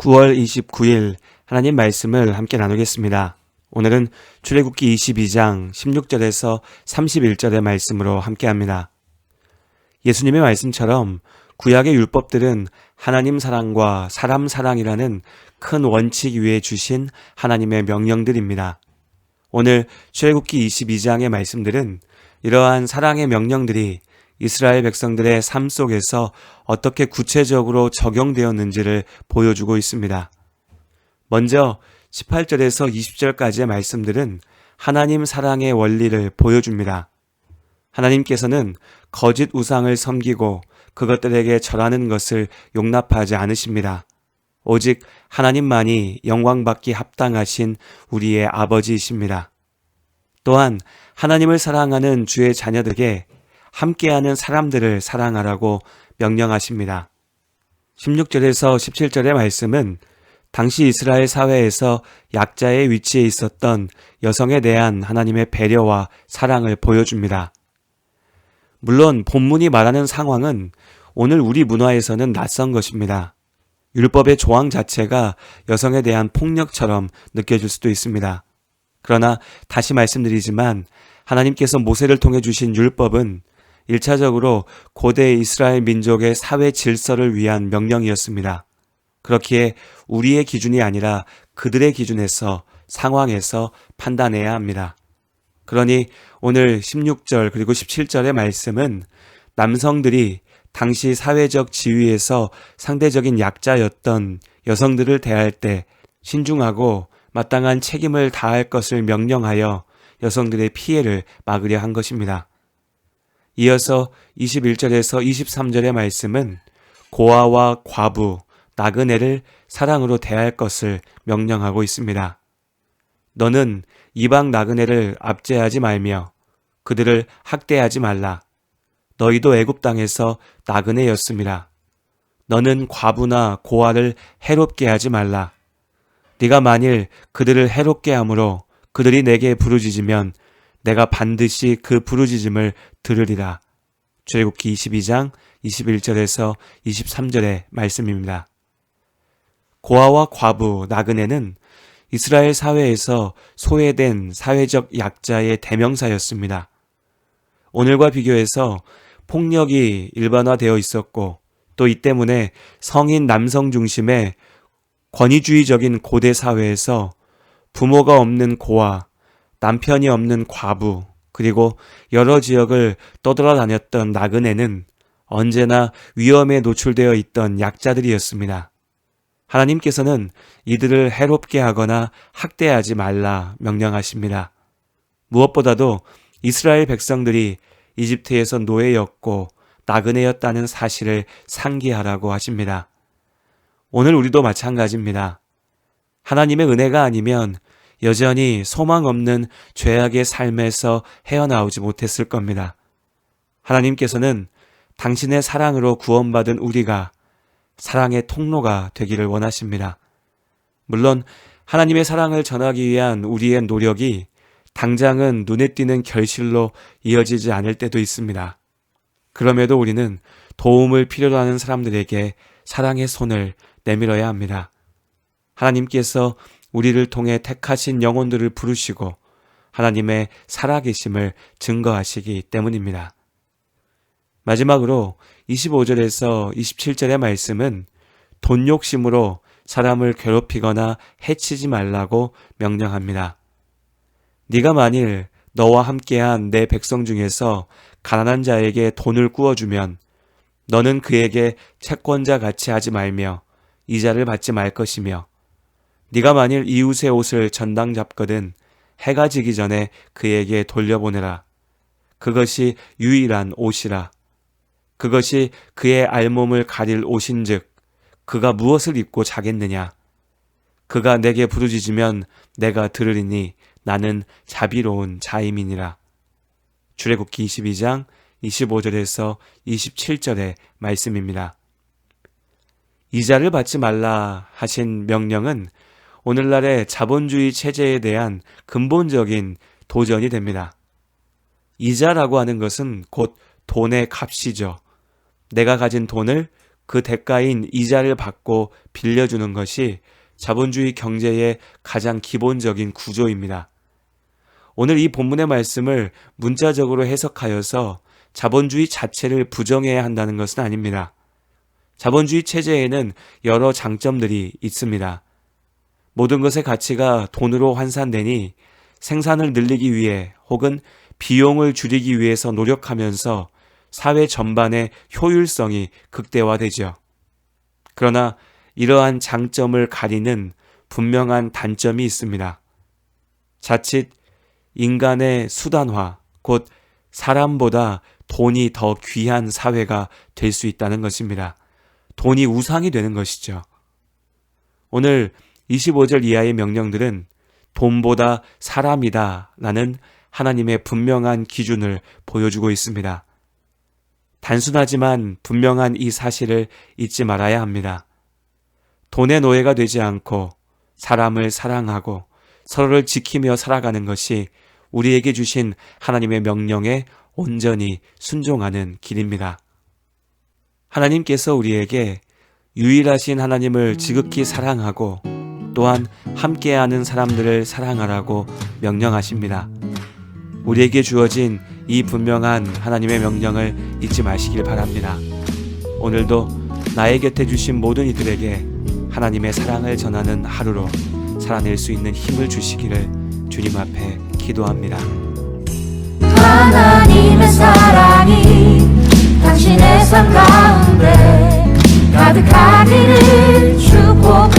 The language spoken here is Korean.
9월 29일 하나님 말씀을 함께 나누겠습니다. 오늘은 출애굽기 22장 16절에서 31절의 말씀으로 함께합니다. 예수님의 말씀처럼 구약의 율법들은 하나님 사랑과 사람 사랑이라는 큰 원칙 위에 주신 하나님의 명령들입니다. 오늘 출애굽기 22장의 말씀들은 이러한 사랑의 명령들이 이스라엘 백성들의 삶 속에서 어떻게 구체적으로 적용되었는지를 보여주고 있습니다. 먼저 18절에서 20절까지의 말씀들은 하나님 사랑의 원리를 보여줍니다. 하나님께서는 거짓 우상을 섬기고 그것들에게 절하는 것을 용납하지 않으십니다. 오직 하나님만이 영광받기 합당하신 우리의 아버지이십니다. 또한 하나님을 사랑하는 주의 자녀들에게 함께하는 사람들을 사랑하라고 명령하십니다. 16절에서 17절의 말씀은 당시 이스라엘 사회에서 약자의 위치에 있었던 여성에 대한 하나님의 배려와 사랑을 보여줍니다. 물론 본문이 말하는 상황은 오늘 우리 문화에서는 낯선 것입니다. 율법의 조항 자체가 여성에 대한 폭력처럼 느껴질 수도 있습니다. 그러나 다시 말씀드리지만 하나님께서 모세를 통해 주신 율법은 1차적으로 고대 이스라엘 민족의 사회 질서를 위한 명령이었습니다. 그렇기에 우리의 기준이 아니라 그들의 기준에서 상황에서 판단해야 합니다. 그러니 오늘 16절 그리고 17절의 말씀은 남성들이 당시 사회적 지위에서 상대적인 약자였던 여성들을 대할 때 신중하고 마땅한 책임을 다할 것을 명령하여 여성들의 피해를 막으려 한 것입니다. 이어서 21절에서 23절의 말씀은 고아와 과부, 나그네를 사랑으로 대할 것을 명령하고 있습니다. 너는 이방 나그네를 압제하지 말며 그들을 학대하지 말라. 너희도 애굽 땅에서 나그네였습니다. 너는 과부나 고아를 해롭게 하지 말라. 네가 만일 그들을 해롭게 함으로 그들이 내게 부르짖으면 내가 반드시 그 부르짖음을 들으리라. 출애굽기 22장 21절에서 23절의 말씀입니다. 고아와 과부, 나그네는 이스라엘 사회에서 소외된 사회적 약자의 대명사였습니다. 오늘과 비교해서 폭력이 일반화되어 있었고 또 이 때문에 성인 남성 중심의 권위주의적인 고대 사회에서 부모가 없는 고아, 남편이 없는 과부, 그리고 여러 지역을 떠돌아다녔던 나그네는 언제나 위험에 노출되어 있던 약자들이었습니다. 하나님께서는 이들을 해롭게 하거나 학대하지 말라 명령하십니다. 무엇보다도 이스라엘 백성들이 이집트에서 노예였고 나그네였다는 사실을 상기하라고 하십니다. 오늘 우리도 마찬가지입니다. 하나님의 은혜가 아니면 여전히 소망 없는 죄악의 삶에서 헤어나오지 못했을 겁니다. 하나님께서는 당신의 사랑으로 구원받은 우리가 사랑의 통로가 되기를 원하십니다. 물론 하나님의 사랑을 전하기 위한 우리의 노력이 당장은 눈에 띄는 결실로 이어지지 않을 때도 있습니다. 그럼에도 우리는 도움을 필요로 하는 사람들에게 사랑의 손을 내밀어야 합니다. 하나님께서 우리를 통해 택하신 영혼들을 부르시고 하나님의 살아계심을 증거하시기 때문입니다. 마지막으로 25절에서 27절의 말씀은 돈 욕심으로 사람을 괴롭히거나 해치지 말라고 명령합니다. 네가 만일 너와 함께한 내 백성 중에서 가난한 자에게 돈을 꾸어주면 너는 그에게 채권자 같이 하지 말며 이자를 받지 말 것이며 네가 만일 이웃의 옷을 전당 잡거든 해가 지기 전에 그에게 돌려보내라. 그것이 유일한 옷이라. 그것이 그의 알몸을 가릴 옷인즉 그가 무엇을 입고 자겠느냐. 그가 내게 부르짖으면 내가 들으리니 나는 자비로운 자임이니라. 출애굽기 22장 25절에서 27절의 말씀입니다. 이자를 받지 말라 하신 명령은 오늘날의 자본주의 체제에 대한 근본적인 도전이 됩니다. 이자라고 하는 것은 곧 돈의 값이죠. 내가 가진 돈을 그 대가인 이자를 받고 빌려주는 것이 자본주의 경제의 가장 기본적인 구조입니다. 오늘 이 본문의 말씀을 문자적으로 해석하여서 자본주의 자체를 부정해야 한다는 것은 아닙니다. 자본주의 체제에는 여러 장점들이 있습니다. 모든 것의 가치가 돈으로 환산되니 생산을 늘리기 위해 혹은 비용을 줄이기 위해서 노력하면서 사회 전반의 효율성이 극대화되죠. 그러나 이러한 장점을 가리는 분명한 단점이 있습니다. 자칫 인간의 수단화, 곧 사람보다 돈이 더 귀한 사회가 될 수 있다는 것입니다. 돈이 우상이 되는 것이죠. 오늘 25절 이하의 명령들은 돈보다 사람이다 라는 하나님의 분명한 기준을 보여주고 있습니다. 단순하지만 분명한 이 사실을 잊지 말아야 합니다. 돈의 노예가 되지 않고 사람을 사랑하고 서로를 지키며 살아가는 것이 우리에게 주신 하나님의 명령에 온전히 순종하는 길입니다. 하나님께서 우리에게 유일하신 하나님을 지극히 사랑하고 또한 함께하는 사람들을 사랑하라고 명령하십니다. 우리에게 주어진 이 분명한 하나님의 명령을 잊지 마시길 바랍니다. 오늘도 나의 곁에 주신 모든 이들에게 하나님의 사랑을 전하는 하루로 살아낼 수 있는 힘을 주시기를 주님 앞에 기도합니다. 하나님의 사랑이 당신의 삶 가운데 가득하기를 축복합니다.